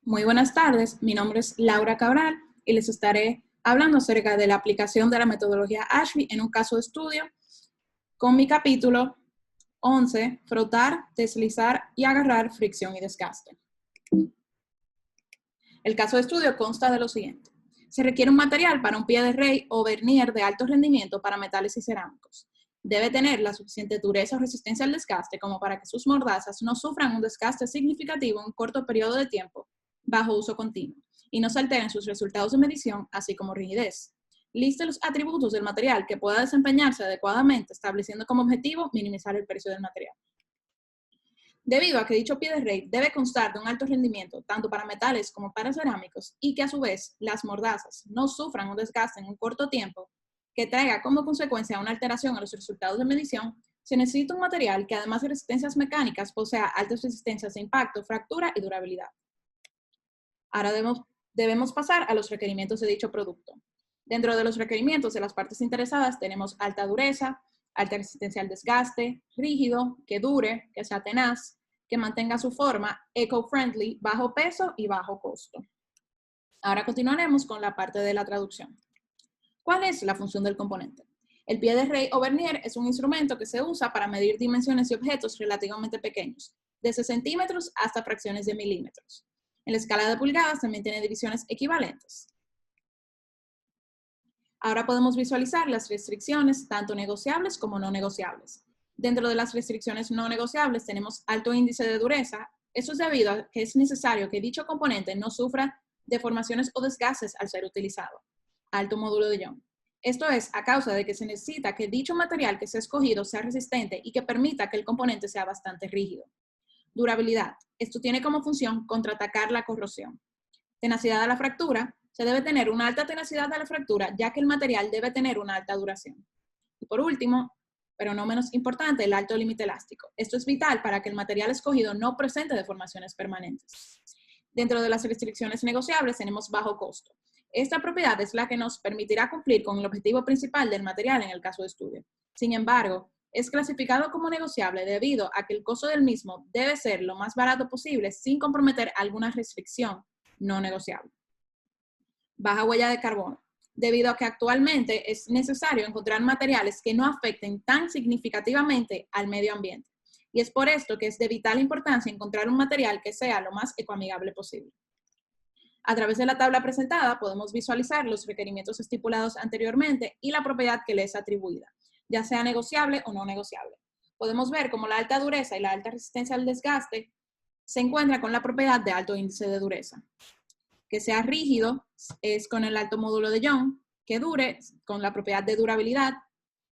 Muy buenas tardes, mi nombre es Laura Cabral y les estaré hablando acerca de la aplicación de la metodología ASHBI en un caso de estudio con mi capítulo 11, frotar, deslizar y agarrar, fricción y desgaste. El caso de estudio consta de lo siguiente. Se requiere un material para un pie de rey o vernier de alto rendimiento para metales y cerámicos. Debe tener la suficiente dureza o resistencia al desgaste como para que sus mordazas no sufran un desgaste significativo en un corto periodo de tiempo bajo uso continuo y no se alteren sus resultados de medición, así como rigidez. Liste los atributos del material que pueda desempeñarse adecuadamente, estableciendo como objetivo minimizar el precio del material. Debido a que dicho pie de rey debe constar de un alto rendimiento, tanto para metales como para cerámicos, y que a su vez las mordazas no sufran un desgaste en un corto tiempo, que traiga como consecuencia una alteración a los resultados de medición, se necesita un material que además de resistencias mecánicas posea altas resistencias de impacto, fractura y durabilidad. Ahora debemos pasar a los requerimientos de dicho producto. Dentro de los requerimientos de las partes interesadas tenemos alta dureza, alta resistencia al desgaste, rígido, que dure, que sea tenaz, que mantenga su forma, eco-friendly, bajo peso y bajo costo. Ahora continuaremos con la parte de la traducción. ¿Cuál es la función del componente? El pie de rey o vernier es un instrumento que se usa para medir dimensiones de objetos relativamente pequeños, desde centímetros hasta fracciones de milímetros. En la escala de pulgadas también tiene divisiones equivalentes. Ahora podemos visualizar las restricciones, tanto negociables como no negociables. Dentro de las restricciones no negociables tenemos alto índice de dureza. Eso es debido a que es necesario que dicho componente no sufra deformaciones o desgastes al ser utilizado. Alto módulo de Young. Esto es a causa de que se necesita que dicho material que sea escogido sea resistente y que permita que el componente sea bastante rígido. Durabilidad. Esto tiene como función contraatacar la corrosión. Tenacidad a la fractura. Se debe tener una alta tenacidad a la fractura, ya que el material debe tener una alta duración. Y por último, pero no menos importante, el alto límite elástico. Esto es vital para que el material escogido no presente deformaciones permanentes. Dentro de las restricciones negociables tenemos bajo costo. Esta propiedad es la que nos permitirá cumplir con el objetivo principal del material en el caso de estudio. Sin embargo, es clasificado como negociable debido a que el costo del mismo debe ser lo más barato posible sin comprometer alguna restricción no negociable. Baja huella de carbono, debido a que actualmente es necesario encontrar materiales que no afecten tan significativamente al medio ambiente. Y es por esto que es de vital importancia encontrar un material que sea lo más ecoamigable posible. A través de la tabla presentada podemos visualizar los requerimientos estipulados anteriormente y la propiedad que le es atribuida, ya sea negociable o no negociable. Podemos ver cómo la alta dureza y la alta resistencia al desgaste se encuentran con la propiedad de alto índice de dureza. Que sea rígido es con el alto módulo de Young, que dure con la propiedad de durabilidad,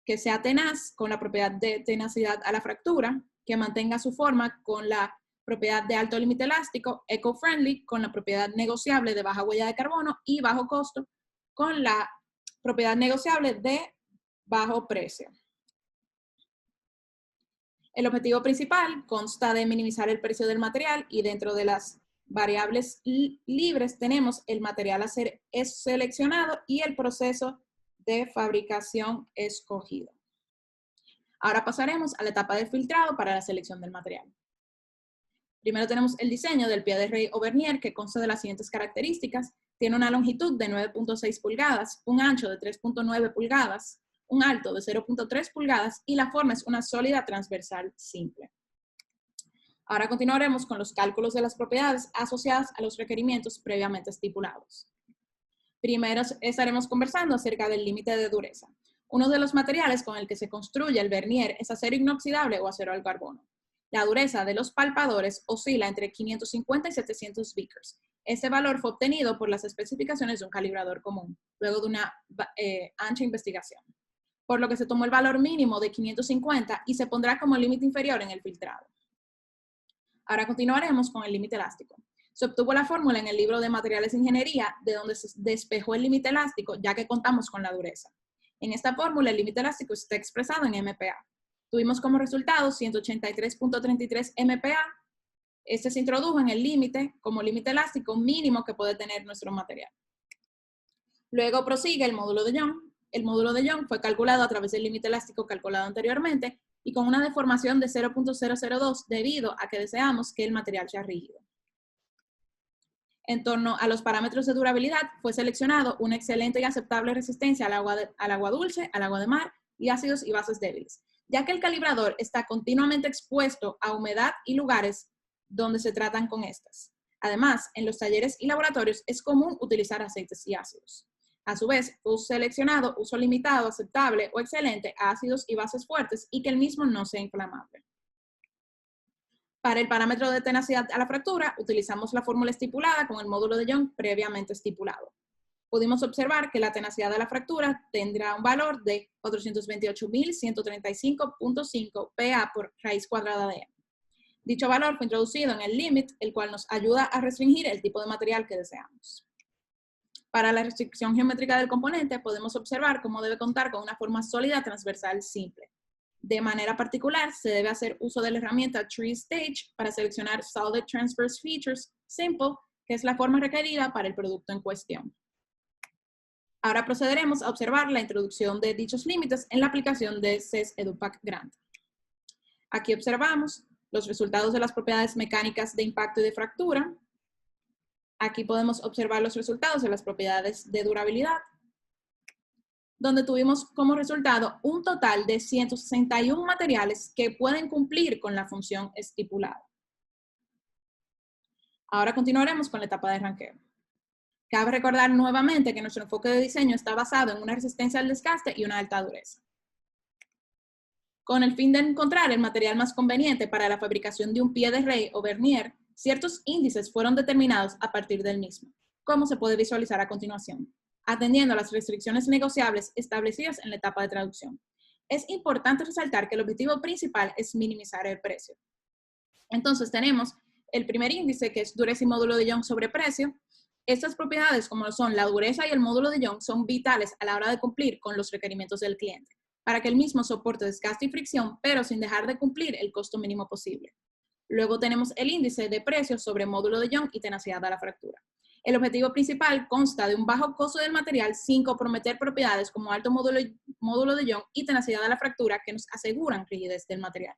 que sea tenaz con la propiedad de tenacidad a la fractura, que mantenga su forma con la propiedad de alto límite elástico, eco-friendly con la propiedad negociable de baja huella de carbono y bajo costo con la propiedad negociable de bajo precio. El objetivo principal consta de minimizar el precio del material y dentro de las variables libres tenemos el material a ser seleccionado y el proceso de fabricación escogido. Ahora pasaremos a la etapa de filtrado para la selección del material. Primero tenemos el diseño del pie de rey o vernier que consta de las siguientes características. Tiene una longitud de 9.6 pulgadas, un ancho de 3.9 pulgadas, un alto de 0.3 pulgadas y la forma es una sólida transversal simple. Ahora continuaremos con los cálculos de las propiedades asociadas a los requerimientos previamente estipulados. Primero estaremos conversando acerca del límite de dureza. Uno de los materiales con el que se construye el vernier es acero inoxidable o acero al carbono. La dureza de los palpadores oscila entre 550 y 700 Vickers. Este valor fue obtenido por las especificaciones de un calibrador común, luego de una ancha investigación, por lo que se tomó el valor mínimo de 550 y se pondrá como límite inferior en el filtrado. Ahora continuaremos con el límite elástico. Se obtuvo la fórmula en el libro de materiales de ingeniería, de donde se despejó el límite elástico, ya que contamos con la dureza. En esta fórmula, el límite elástico está expresado en MPa. Tuvimos como resultado 183.33 MPa. Este se introdujo en el límite como límite elástico mínimo que puede tener nuestro material. Luego prosigue el módulo de Young. El módulo de Young fue calculado a través del límite elástico calculado anteriormente y con una deformación de 0.002 debido a que deseamos que el material sea rígido. En torno a los parámetros de durabilidad, fue seleccionado una excelente y aceptable resistencia al agua dulce, al agua de mar y ácidos y bases débiles, ya que el calibrador está continuamente expuesto a humedad y lugares donde se tratan con estas. Además, en los talleres y laboratorios es común utilizar aceites y ácidos. A su vez, fue seleccionado uso limitado, aceptable o excelente a ácidos y bases fuertes y que el mismo no sea inflamable. Para el parámetro de tenacidad a la fractura, utilizamos la fórmula estipulada con el módulo de Young previamente estipulado. Pudimos observar que la tenacidad de la fractura tendrá un valor de 428.135.5 PA por raíz cuadrada de m. Dicho valor fue introducido en el límite, el cual nos ayuda a restringir el tipo de material que deseamos. Para la restricción geométrica del componente, podemos observar cómo debe contar con una forma sólida transversal simple. De manera particular, se debe hacer uso de la herramienta Tree Stage para seleccionar Solid Transverse Features Simple, que es la forma requerida para el producto en cuestión. Ahora procederemos a observar la introducción de dichos límites en la aplicación de CES EduPack Grant. Aquí observamos los resultados de las propiedades mecánicas de impacto y de fractura. Aquí podemos observar los resultados de las propiedades de durabilidad, donde tuvimos como resultado un total de 161 materiales que pueden cumplir con la función estipulada. Ahora continuaremos con la etapa de ranqueo. Cabe recordar nuevamente que nuestro enfoque de diseño está basado en una resistencia al desgaste y una alta dureza. Con el fin de encontrar el material más conveniente para la fabricación de un pie de rey o vernier, ciertos índices fueron determinados a partir del mismo, como se puede visualizar a continuación, atendiendo a las restricciones negociables establecidas en la etapa de traducción. Es importante resaltar que el objetivo principal es minimizar el precio. Entonces tenemos el primer índice, que es dureza y módulo de Young sobre precio. Estas propiedades, como son la dureza y el módulo de Young, son vitales a la hora de cumplir con los requerimientos del cliente, para que el mismo soporte desgaste y fricción, pero sin dejar de cumplir el costo mínimo posible. Luego tenemos el índice de precio sobre módulo de Young y tenacidad a la fractura. El objetivo principal consta de un bajo costo del material sin comprometer propiedades como alto módulo de Young y tenacidad a la fractura que nos aseguran rigidez del material.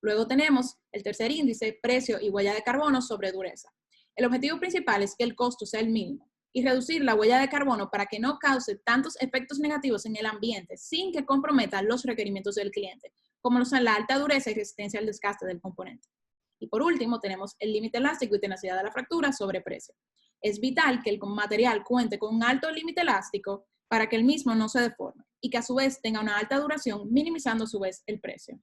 Luego tenemos el tercer índice, precio y huella de carbono sobre dureza. El objetivo principal es que el costo sea el mínimo y reducir la huella de carbono para que no cause tantos efectos negativos en el ambiente sin que comprometa los requerimientos del cliente, como lo son la alta dureza y resistencia al desgaste del componente. Y por último, tenemos el límite elástico y tenacidad de la fractura sobre precio. Es vital que el material cuente con un alto límite elástico para que el mismo no se deforme y que a su vez tenga una alta duración, minimizando a su vez el precio.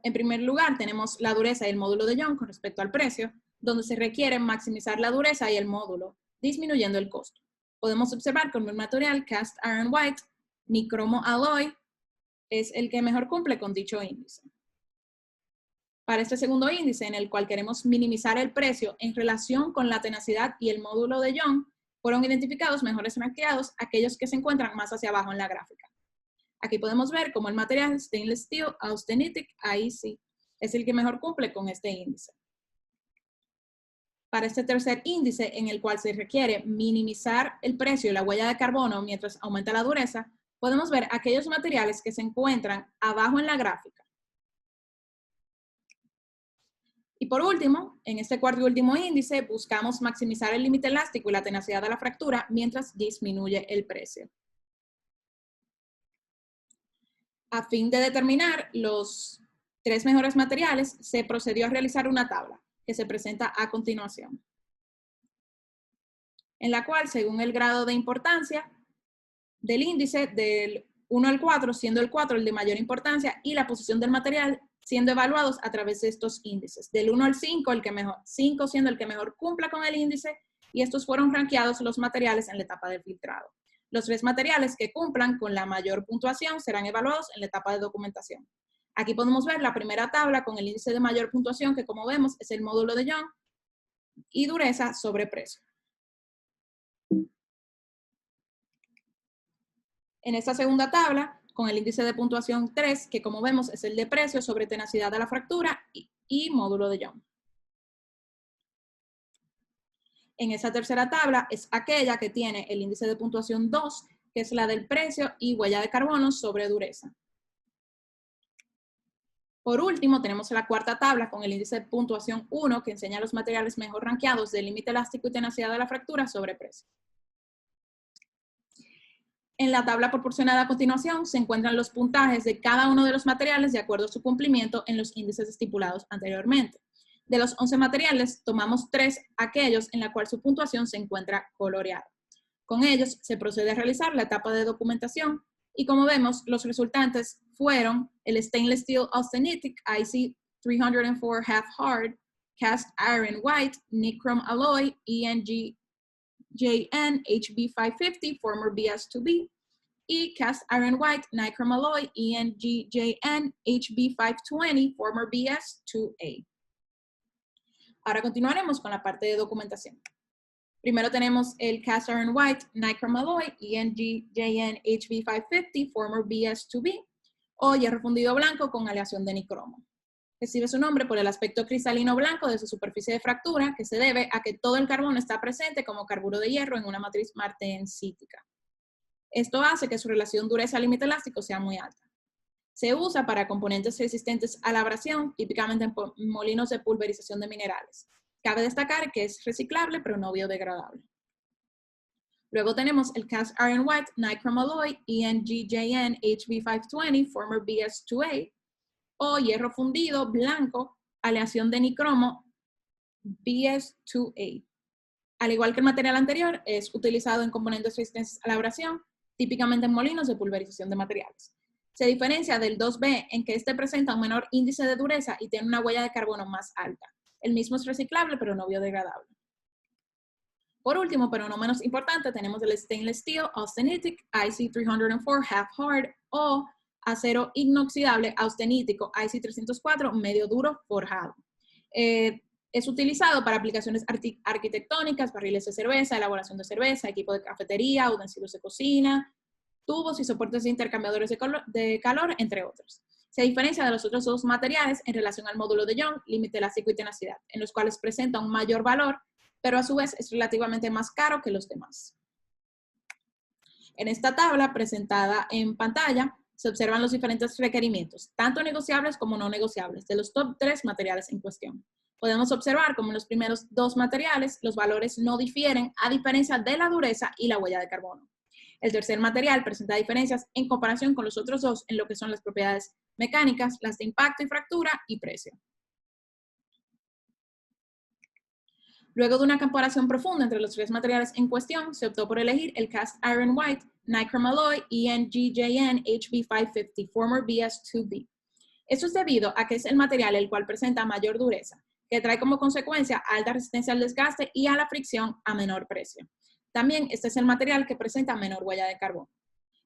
En primer lugar, tenemos la dureza y el módulo de Young con respecto al precio, donde se requiere maximizar la dureza y el módulo, disminuyendo el costo. Podemos observar que el material Cast Iron White, Nicromo Alloy, es el que mejor cumple con dicho índice. Para este segundo índice, en el cual queremos minimizar el precio en relación con la tenacidad y el módulo de Young, fueron identificados mejores rankeados aquellos que se encuentran más hacia abajo en la gráfica. Aquí podemos ver cómo el material Stainless Steel Austenitic AEC es el que mejor cumple con este índice. Para este tercer índice, en el cual se requiere minimizar el precio y la huella de carbono mientras aumenta la dureza, podemos ver aquellos materiales que se encuentran abajo en la gráfica. Y por último, en este cuarto y último índice, buscamos maximizar el límite elástico y la tenacidad de la fractura mientras disminuye el precio. A fin de determinar los 3 mejores materiales, se procedió a realizar una tabla que se presenta a continuación, en la cual, según el grado de importancia del índice, del 1 al 4, siendo el 4 el de mayor importancia, y la posición del material siendo evaluados a través de estos índices. Del 1 al 5, el que mejor, 5 siendo el que mejor cumpla con el índice, y estos fueron rankeados los materiales en la etapa de filtrado. Los 3 materiales que cumplan con la mayor puntuación serán evaluados en la etapa de documentación. Aquí podemos ver la primera tabla con el índice de mayor puntuación, que como vemos es el módulo de Young y dureza sobre precio. En esta segunda tabla, con el índice de puntuación 3, que como vemos es el de precio sobre tenacidad de la fractura y módulo de Young. En esta tercera tabla es aquella que tiene el índice de puntuación 2, que es la del precio y huella de carbono sobre dureza. Por último, tenemos la cuarta tabla con el índice de puntuación 1 que enseña los materiales mejor rankeados del límite elástico y tenacidad de la fractura sobre precio. En la tabla proporcionada a continuación se encuentran los puntajes de cada uno de los materiales de acuerdo a su cumplimiento en los índices estipulados anteriormente. De los 11 materiales, tomamos 3 aquellos en la cual su puntuación se encuentra coloreada. Con ellos se procede a realizar la etapa de documentación y como vemos, los resultantes fueron el Stainless Steel Austenitic IC 304 Half Hard, Cast Iron White, Nichrome Alloy, ENGJN HB550 Former BS2B, y Cast Iron White, Nichrome Alloy, ENGJN HB520 Former BS2A. Ahora continuaremos con la parte de documentación. Primero tenemos el Cast Iron White, Nichrome Alloy, ENGJN HB550 Former BS2B, o hierro fundido blanco con aleación de nicromo. Recibe su nombre por el aspecto cristalino blanco de su superficie de fractura, que se debe a que todo el carbono está presente como carburo de hierro en una matriz martensítica. Esto hace que su relación dureza-límite elástico sea muy alta. Se usa para componentes resistentes a la abrasión, típicamente en molinos de pulverización de minerales. Cabe destacar que es reciclable, pero no biodegradable. Luego tenemos el Cast Iron White, Nichrome Alloy, ENGJN HB520, Former BS2A, o hierro fundido blanco, aleación de nicromo, BS2A. Al igual que el material anterior, es utilizado en componentes resistentes a la abrasión, típicamente en molinos de pulverización de materiales. Se diferencia del 2B en que este presenta un menor índice de dureza y tiene una huella de carbono más alta. El mismo es reciclable, pero no biodegradable. Por último, pero no menos importante, tenemos el Stainless Steel Austenitic IC304 Half Hard o acero inoxidable austenítico IC304 medio duro forjado. Es utilizado para aplicaciones arquitectónicas, barriles de cerveza, elaboración de cerveza, equipo de cafetería, utensilios de cocina, tubos y soportes de intercambiadores de calor, entre otros. Se diferencia de los otros dos materiales en relación al módulo de Young, límite elástico y tenacidad, en los cuales presenta un mayor valor, pero a su vez es relativamente más caro que los demás. En esta tabla presentada en pantalla se observan los diferentes requerimientos, tanto negociables como no negociables, de los top 3 materiales en cuestión. Podemos observar como en los primeros 2 materiales los valores no difieren a diferencia de la dureza y la huella de carbono. El tercer material presenta diferencias en comparación con los otros 2 en lo que son las propiedades mecánicas, las de impacto y fractura y precio. Luego de una comparación profunda entre los 3 materiales en cuestión, se optó por elegir el Cast Iron White, Nichrome Alloy, ENGJN HB550, Former BS2B. Esto es debido a que es el material el cual presenta mayor dureza, que trae como consecuencia alta resistencia al desgaste y a la fricción a menor precio. También este es el material que presenta menor huella de carbono.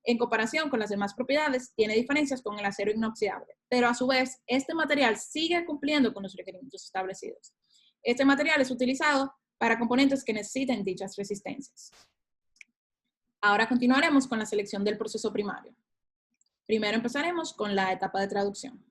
En comparación con las demás propiedades, tiene diferencias con el acero inoxidable, pero a su vez, este material sigue cumpliendo con los requerimientos establecidos. Este material es utilizado para componentes que necesiten dichas resistencias. Ahora continuaremos con la selección del proceso primario. Primero empezaremos con la etapa de traducción.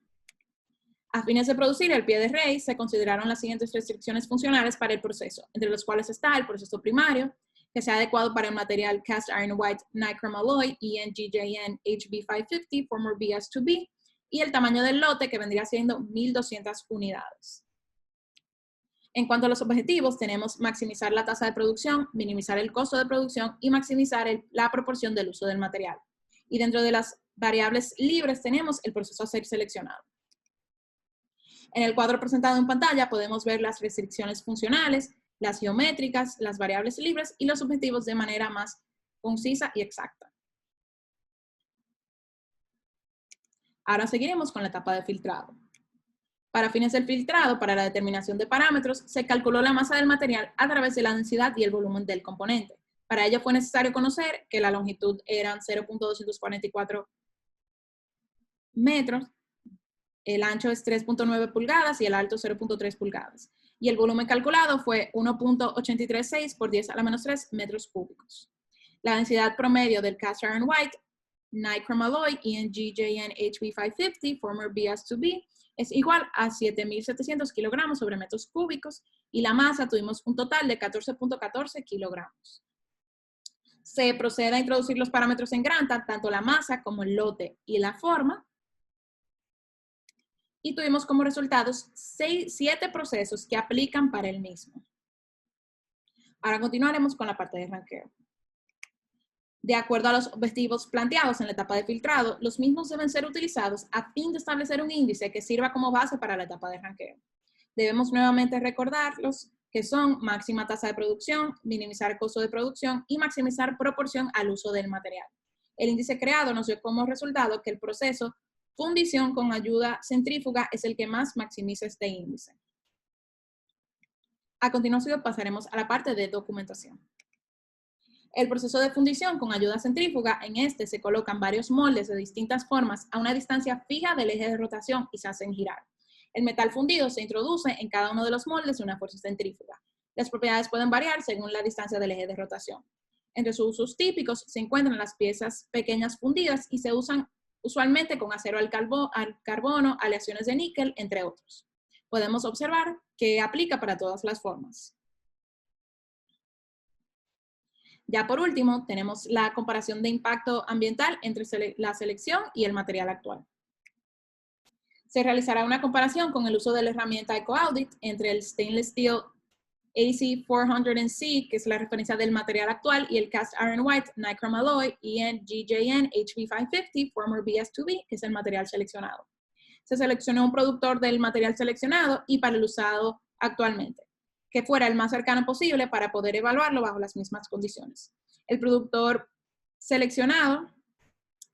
A fines de producir el pie de rey, se consideraron las siguientes restricciones funcionales para el proceso, entre los cuales está el proceso primario, que sea adecuado para el material Cast Iron White Nichrome Alloy ENGJN HB550 Former BS2B, y el tamaño del lote, que vendría siendo 1.200 unidades. En cuanto a los objetivos, tenemos maximizar la tasa de producción, minimizar el costo de producción y maximizar la proporción del uso del material. Y dentro de las variables libres tenemos el proceso a ser seleccionado. En el cuadro presentado en pantalla podemos ver las restricciones funcionales, las geométricas, las variables libres y los objetivos de manera más concisa y exacta. Ahora seguiremos con la etapa de filtrado. Para fines del filtrado, para la determinación de parámetros, se calculó la masa del material a través de la densidad y el volumen del componente. Para ello fue necesario conocer que la longitud eran 0.244 metros, el ancho es 3.9 pulgadas y el alto 0.3 pulgadas. Y el volumen calculado fue 1.836 por 10 a la menos 3 metros cúbicos. La densidad promedio del Cast Iron White, Nichrome Alloy ENGJN HB550, Former BS2B, es igual a 7.700 kilogramos sobre metros cúbicos y la masa tuvimos un total de 14.14 kilogramos. Se procede a introducir los parámetros en Granta, tanto la masa como el lote y la forma. y tuvimos como resultados 7 procesos que aplican para el mismo. Ahora continuaremos con la parte de ranqueo. De acuerdo a los objetivos planteados en la etapa de filtrado, los mismos deben ser utilizados a fin de establecer un índice que sirva como base para la etapa de ranqueo. Debemos nuevamente recordarlos que son máxima tasa de producción, minimizar el costo de producción y maximizar proporción al uso del material. El índice creado nos dio como resultado que el proceso fundición con ayuda centrífuga es el que más maximiza este índice. A continuación pasaremos a la parte de documentación. El proceso de fundición con ayuda centrífuga, en este se colocan varios moldes de distintas formas a una distancia fija del eje de rotación y se hacen girar. El metal fundido se introduce en cada uno de los moldes de una fuerza centrífuga. Las propiedades pueden variar según la distancia del eje de rotación. Entre sus usos típicos se encuentran las piezas pequeñas fundidas y se usan usualmente con acero al carbono, aleaciones de níquel, entre otros. Podemos observar que aplica para todas las formas. Ya por último, tenemos la comparación de impacto ambiental entre la selección y el material actual. Se realizará una comparación con el uso de la herramienta EcoAudit entre el Stainless Steel AC400C, que es la referencia del material actual, y el Cast Iron White Nichrome Alloy EN GJN HV550 Former BS2B, que es el material seleccionado. Se seleccionó un productor del material seleccionado y para el usado actualmente, que fuera el más cercano posible para poder evaluarlo bajo las mismas condiciones. El productor seleccionado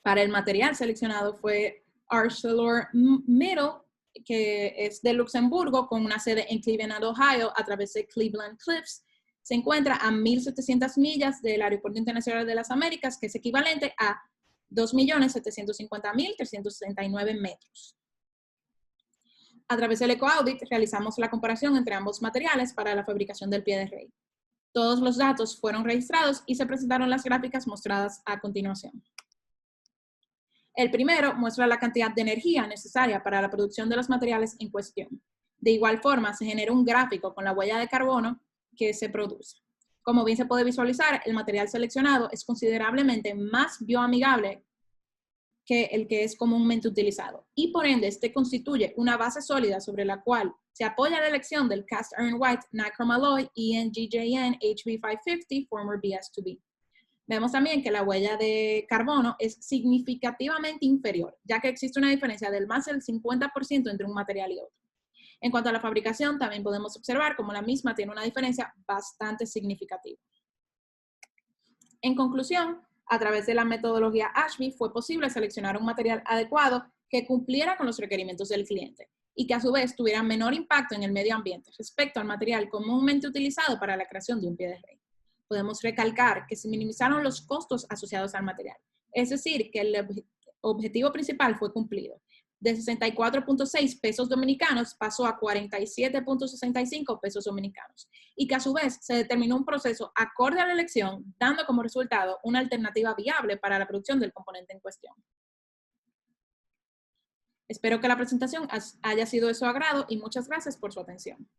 para el material seleccionado fue ArcelorMittal, que es de Luxemburgo, con una sede en Cleveland, Ohio, a través de Cleveland Cliffs. Se encuentra a 1.700 millas del Aeropuerto Internacional de las Américas, que es equivalente a 2.750.369 metros. A través del EcoAudit realizamos la comparación entre ambos materiales para la fabricación del pie de rey. Todos los datos fueron registrados y se presentaron las gráficas mostradas a continuación. El primero muestra la cantidad de energía necesaria para la producción de los materiales en cuestión. De igual forma, se genera un gráfico con la huella de carbono que se produce. Como bien se puede visualizar, el material seleccionado es considerablemente más bioamigable que el que es comúnmente utilizado. Y por ende, este constituye una base sólida sobre la cual se apoya la elección del Cast Iron White Nichrome Alloy EN GJN HV550 Former BS2B. Vemos también que la huella de carbono es significativamente inferior, ya que existe una diferencia del más del 50% entre un material y otro. En cuanto a la fabricación, también podemos observar cómo la misma tiene una diferencia bastante significativa. En conclusión, a través de la metodología ASHBI fue posible seleccionar un material adecuado que cumpliera con los requerimientos del cliente y que a su vez tuviera menor impacto en el medio ambiente respecto al material comúnmente utilizado para la creación de un pie de rey. Podemos recalcar que se minimizaron los costos asociados al material, es decir, que el objetivo principal fue cumplido. De 64.6 pesos dominicanos pasó a 47.65 pesos dominicanos y que a su vez se determinó un proceso acorde a la elección, dando como resultado una alternativa viable para la producción del componente en cuestión. Espero que la presentación haya sido de su agrado y muchas gracias por su atención.